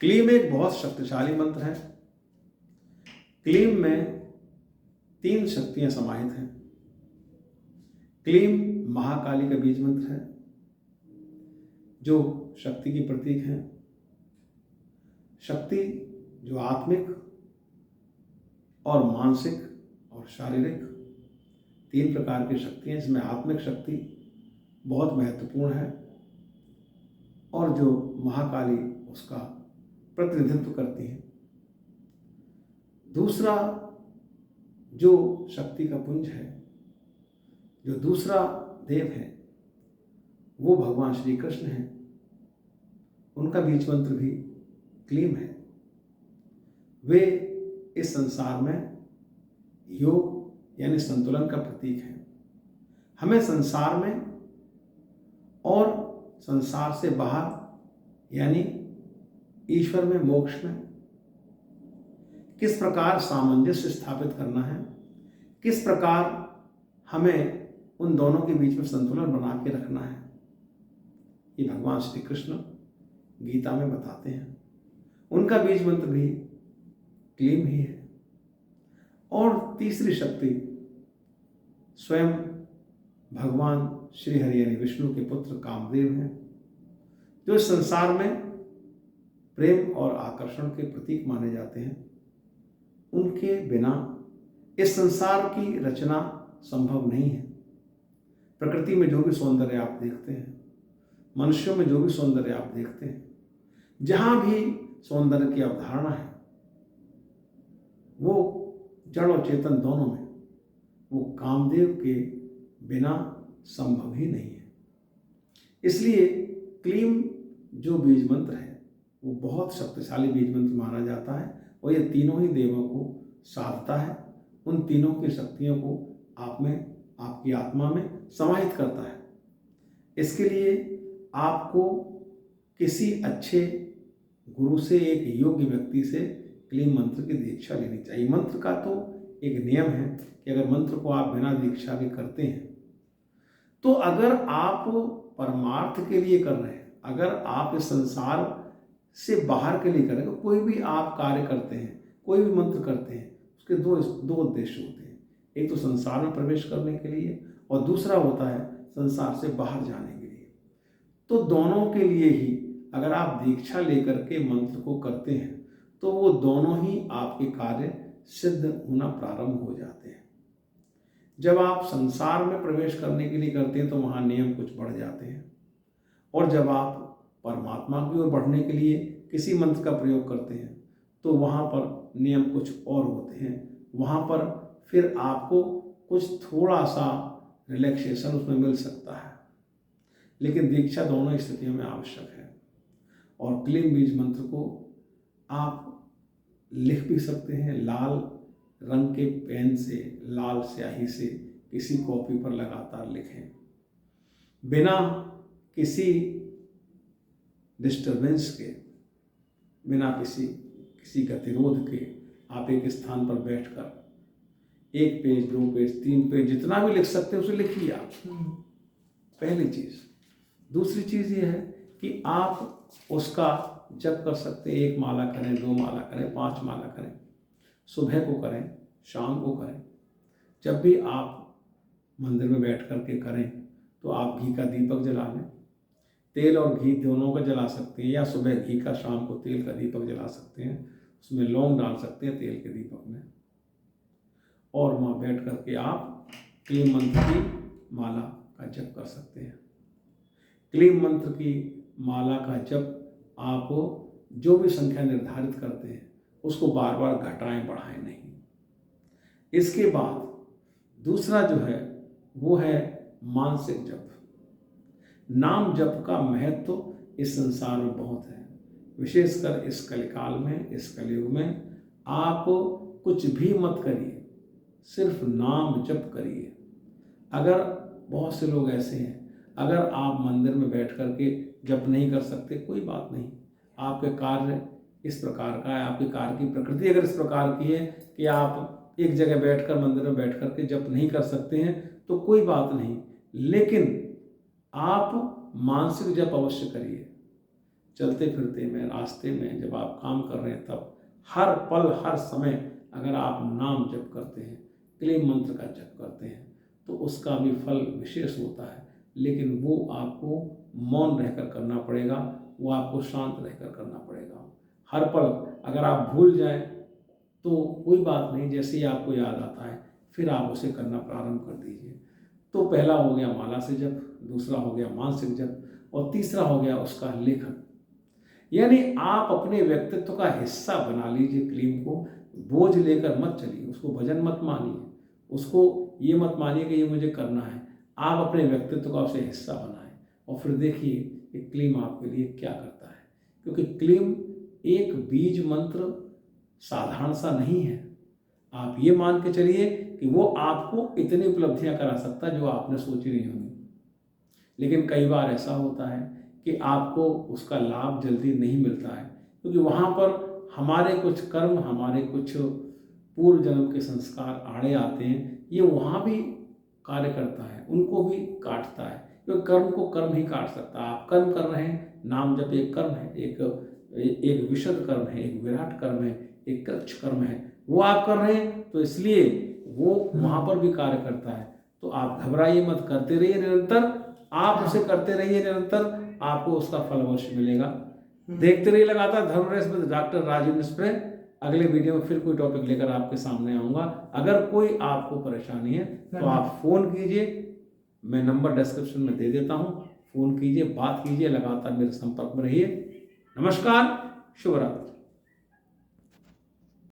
क्लीम एक बहुत शक्तिशाली मंत्र है। क्लीम में 3 शक्तियां समाहित हैं। क्लीम महाकाली का बीज मंत्र है जो शक्ति की प्रतीक है। शक्ति जो आत्मिक और मानसिक और शारीरिक 3 प्रकार की शक्ति हैं। इसमें आत्मिक शक्ति बहुत महत्वपूर्ण है और जो महाकाली उसका प्रतिनिधित्व करती है। दूसरा जो शक्ति का पुंज है, जो दूसरा देव है, वो भगवान श्री कृष्ण हैं। उनका बीज मंत्र भी क्लीम है। वे इस संसार में योग यानी संतुलन का प्रतीक है। हमें संसार में और संसार से बाहर यानी ईश्वर में, मोक्ष में किस प्रकार सामंजस्य स्थापित करना है, किस प्रकार हमें उन दोनों के बीच में संतुलन बना के रखना है, ये भगवान श्री कृष्ण गीता में बताते हैं। उनका बीज मंत्र भी क्लीम ही है। और तीसरी शक्ति स्वयं भगवान श्री हरि यानी विष्णु के पुत्र कामदेव हैं, जो इस संसार में प्रेम और आकर्षण के प्रतीक माने जाते हैं। उनके बिना इस संसार की रचना संभव नहीं है। प्रकृति में जो भी सौंदर्य आप देखते हैं, मनुष्यों में जो भी सौंदर्य आप देखते हैं, जहाँ भी सौंदर्य की अवधारणा है, वो जड़ और चेतन दोनों में वो कामदेव के बिना संभव ही नहीं है। इसलिए क्लीम जो बीज मंत्र है वो बहुत शक्तिशाली बीज मंत्र माना जाता है और ये तीनों ही देवों को साधता है। उन तीनों की शक्तियों को आप में, आपकी आत्मा में समाहित करता है। इसके लिए आपको किसी अच्छे गुरु से, एक योग्य व्यक्ति से क्लीम मंत्र की दीक्षा लेनी चाहिए। मंत्र का तो एक नियम है कि अगर मंत्र को आप बिना दीक्षा के करते हैं तो अगर आप परमार्थ के लिए कर रहे हैं, अगर आप इस संसार से बाहर के लिए कर रहे हैं, कोई भी आप कार्य करते हैं, कोई भी मंत्र करते हैं, उसके दो उद्देश्य होते हैं। एक तो संसार में प्रवेश करने के लिए और दूसरा होता है संसार से बाहर जाने के लिए। तो दोनों के लिए ही अगर आप दीक्षा लेकर के मंत्र को करते हैं तो वो दोनों ही आपके कार्य सिद्ध होना प्रारंभ हो जाते हैं। जब आप संसार में प्रवेश करने के लिए करते हैं तो वहाँ नियम कुछ बढ़ जाते हैं, और जब आप परमात्मा की ओर बढ़ने के लिए किसी मंत्र का प्रयोग करते हैं तो वहाँ पर नियम कुछ और होते हैं। वहाँ पर फिर आपको कुछ थोड़ा सा रिलैक्सेशन उसमें मिल सकता है, लेकिन दीक्षा दोनों स्थितियों में आवश्यक है। और क्लीम बीज मंत्र को आप लिख भी सकते हैं, लाल रंग के पेन से, लाल स्याही से किसी कॉपी पर लगातार लिखें, बिना किसी डिस्टरबेंस के, बिना किसी गतिरोध के। आप एक स्थान पर बैठकर 1 पेज, 2 पेज, 3 पेज, जितना भी लिख सकते हैं उसे लिखिए आप। पहली चीज़। दूसरी चीज़ ये है कि आप उसका जप कर सकते हैं। 1 माला करें, 2 माला करें, 5 माला करें, सुबह को करें, शाम को करें। जब भी आप मंदिर में बैठ कर के करें तो आप घी का दीपक जला लें। तेल और घी दोनों का जला सकते हैं, या सुबह घी का, शाम को तेल का दीपक जला सकते हैं। उसमें लौंग डाल सकते हैं तेल के दीपक में, और वहाँ बैठ कर के आप क्लीम मंत्र की माला का जप कर सकते हैं। क्लीम मंत्र की माला का जप आप जो भी संख्या निर्धारित करते हैं उसको बार बार घटाएं, बढ़ाएं नहीं। इसके बाद दूसरा जो है वो है मानसिक जप। नाम जप का महत्व इस संसार में बहुत है, विशेषकर इस कलिकाल में, इस कलयुग में। आप कुछ भी मत करिए, सिर्फ नाम जप करिए। अगर बहुत से लोग ऐसे हैं, अगर आप मंदिर में बैठ कर के जप नहीं कर सकते, कोई बात नहीं। आपके कार्य इस प्रकार का है, आपके कार्य की प्रकृति अगर इस प्रकार की है कि आप एक जगह बैठकर, मंदिर में बैठ कर के जप नहीं कर सकते हैं तो कोई बात नहीं, लेकिन आप मानसिक जप अवश्य करिए। चलते फिरते में, रास्ते में, जब आप काम कर रहे हैं, तब हर पल हर समय अगर आप नाम जप करते हैं, क्लीम मंत्र का जप करते हैं, तो उसका भी फल विशेष होता है। लेकिन वो आपको मौन रहकर करना पड़ेगा, वो आपको शांत रहकर करना पड़ेगा। हर पल अगर आप भूल जाएं तो कोई बात नहीं, जैसे ही आपको याद आता है फिर आप उसे करना प्रारंभ कर दीजिए। तो पहला हो गया माला से जप, दूसरा हो गया मानसिक जप, और तीसरा हो गया उसका लेखन। यानी आप अपने व्यक्तित्व का हिस्सा बना लीजिए क्लीम को, बोझ लेकर मत चलिए, उसको भजन मत मानिए, उसको ये मत मानिए कि ये मुझे करना है। आप अपने व्यक्तित्व का उसे हिस्सा बनाएं और फिर देखिए कि क्लीम आपके लिए क्या करता है। क्योंकि क्लीम एक बीज मंत्र साधारण सा नहीं है। आप ये मान के चलिए कि वो आपको इतनी उपलब्धियां करा सकता है जो आपने सोची नहीं होंगी। लेकिन कई बार ऐसा होता है कि आपको उसका लाभ जल्दी नहीं मिलता है, क्योंकि वहाँ पर हमारे कुछ कर्म, हमारे कुछ पूर्व जन्म के संस्कार आड़े आते हैं। ये वहाँ भी कार्य करता है, उनको भी काटता है, क्योंकि कर्म को कर्म ही काट सकता है। आप कर्म कर रहे हैं, नाम जब एक कर्म है, एक विशद कर्म है, एक विराट कर्म है, एक कृच्छ कर्म है, वो आप कर रहे हैं, तो इसलिए वो वहाँ पर भी कार्य करता है। तो आप घबराइए मत, करते रहिए निरंतर, आप उसे करते रहिए निरंतर, आपको उसका फल अवश्य मिलेगा। देखते रहिए लगातार धर्मरस विद डॉक्टर राजीव मिश्र। अगले वीडियो में फिर कोई टॉपिक लेकर आपके सामने आऊँगा। अगर कोई आपको परेशानी है तो आप फ़ोन कीजिए, मैं नंबर डिस्क्रिप्शन में दे देता हूँ, फ़ोन कीजिए, बात कीजिए, लगातार मेरे संपर्क में रहिए। नमस्कार, शुभ रात्रि।